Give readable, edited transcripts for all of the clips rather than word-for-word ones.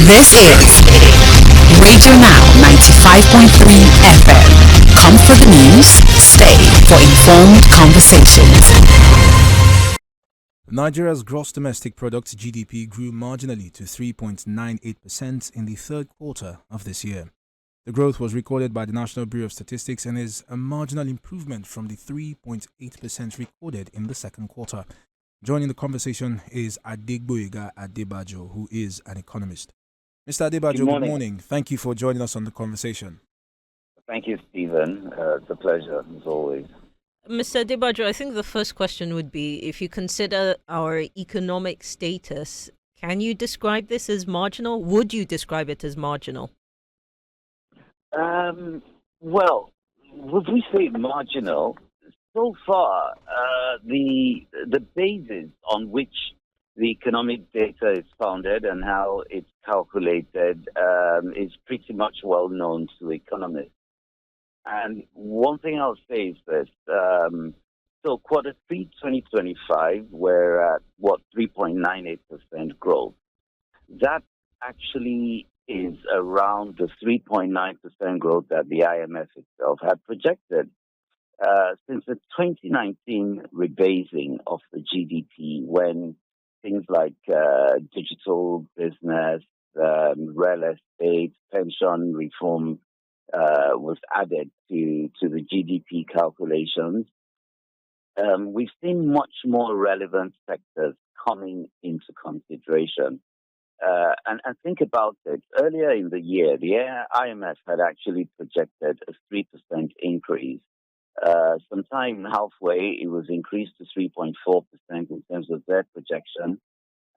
This is Radio Now 95.3 FM. Come for the news, stay for informed conversations. Nigeria's gross domestic product (GDP) grew marginally to 3.98% in the third quarter of this year. The growth was recorded by the National Bureau of Statistics and is a marginal improvement from the 3.8% recorded in the second quarter. Joining the conversation is Adegboyega Adebajo, who is an economist. Mr. Adebajo, good morning. Thank you for joining us on the conversation. Thank you, Stephen. It's a pleasure, as always. Mr. Adebajo, I think the first question would be, if you consider our economic status, can you describe this as marginal? Would you describe it as marginal? Well, would we say marginal? So far, the basis on which the economic data is founded and how it's calculated is pretty much well known to economists. And one thing I'll say is this. So quarter 3 2025, we're at, 3.98% growth. That actually is around the 3.9% growth that the IMF itself had projected. Since the 2019 rebasing of the GDP, when things like digital business, real estate, pension reform was added to the GDP calculations, we've seen much more relevant sectors coming into consideration. And think about it. Earlier in the year, the IMF had actually projected a 3% increase. Sometime halfway, it was increased to 3.4% in terms of their projection.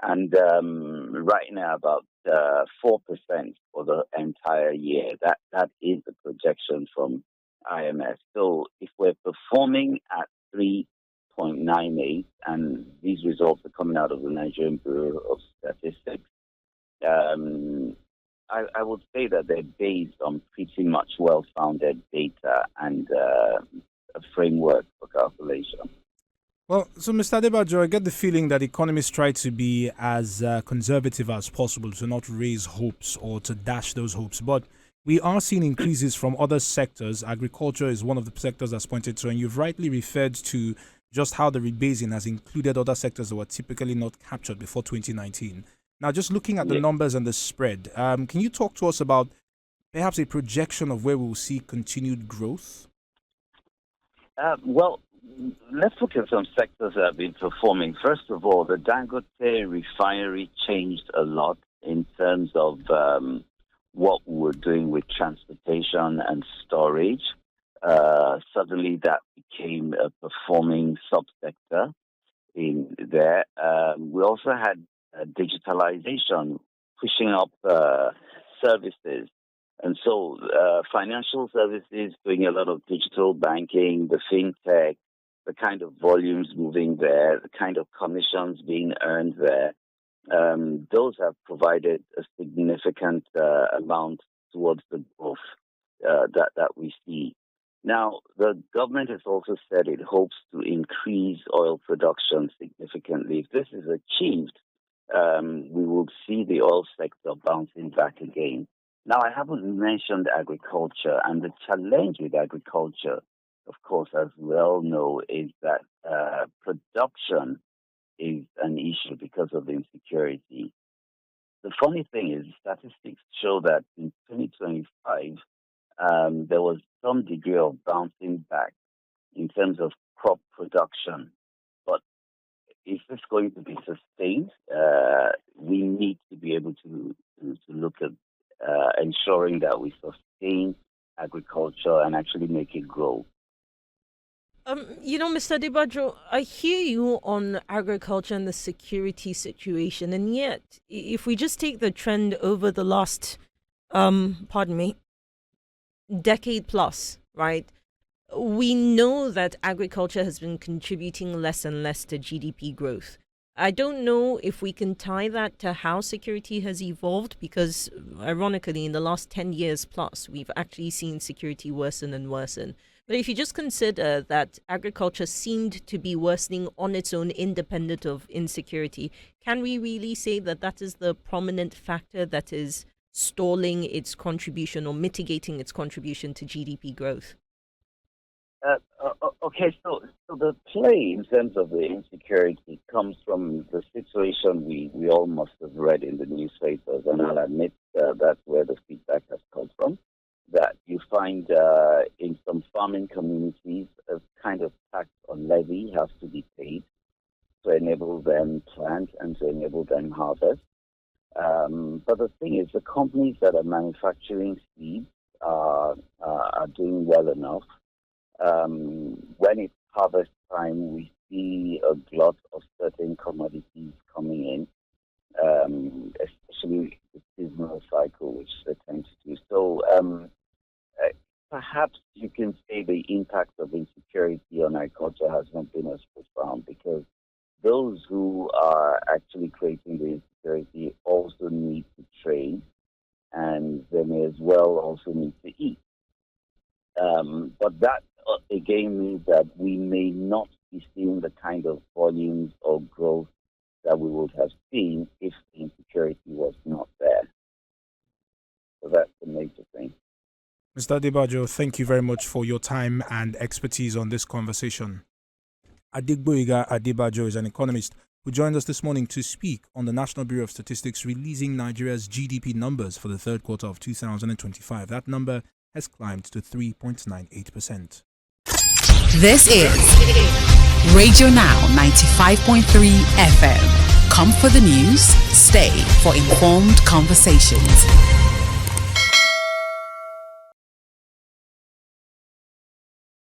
And right now, about 4% for the entire year. That is the projection from IMF. So if we're performing at 3.98, and these results are coming out of the Nigerian Bureau of Statistics, I would say that they're based on pretty much well-founded data and a framework for calculation. Well, so Mr. Adebajo, I get the feeling that economists try to be as conservative as possible to not raise hopes or to dash those hopes. But we are seeing increases from other sectors. Agriculture is one of the sectors that's pointed to, and you've rightly referred to just how the rebasing has included other sectors that were typically not captured before 2019. Now, just looking at the numbers and the spread, can you talk to us about perhaps a projection of where we will see continued growth? Well, let's look at some sectors that have been performing. First of all, the Dangote refinery changed a lot in terms of what we were doing with transportation and storage. Suddenly, that became a performing subsector in there. We also had digitalization pushing up services. And so financial services doing a lot of digital banking, the fintech, the kind of volumes moving there, the kind of commissions being earned there, those have provided a significant amount towards the growth that we see. Now, the government has also said it hopes to increase oil production significantly. If this is achieved, we will see the oil sector bouncing back again. Now, I haven't mentioned agriculture, and the challenge with agriculture, of course, as we all know, is that production is an issue because of insecurity. The funny thing is, statistics show that in 2025, there was some degree of bouncing back in terms of crop production. But if it's going to be sustained, we need to be able to look at ensuring that we sustain agriculture and actually make it grow. Mr. Adebajo, I hear you on agriculture and the security situation, and yet, if we just take the trend over the last, decade plus, right? We know that agriculture has been contributing less and less to GDP growth. I don't know if we can tie that to how security has evolved, because ironically, in the last 10 years plus, we've actually seen security worsen and worsen. But if you just consider that agriculture seemed to be worsening on its own, independent of insecurity, can we really say that that is the prominent factor that is stalling its contribution or mitigating its contribution to GDP growth? Okay, so the play in terms of the insecurity comes from the situation we all must have read in the newspapers, and I'll admit that's where the feedback has come from. That you find in some farming communities, a kind of tax or levy has to be paid to enable them plant and to enable them harvest. But the thing is, the companies that are manufacturing seeds are doing well enough. When it's harvest time, we see a glut of certain commodities coming in, especially the seasonal cycle, which they tend to do. So perhaps you can say the impact of insecurity on agriculture has not been as profound, because those who are actually creating the insecurity also need to trade, and they may as well also need to eat. But that again means that we may not be seeing the kind of volumes or growth that we would have seen if the insecurity was not there. So that's the major thing. Mr. Adebajo, thank you very much for your time and expertise on this conversation. Adigboyega Adebajo is an economist who joined us this morning to speak on the National Bureau of Statistics releasing Nigeria's GDP numbers for the third quarter of 2025. That number has climbed to 3.98%. This is Radio Now 95.3 FM. Come for the news, stay for informed conversations.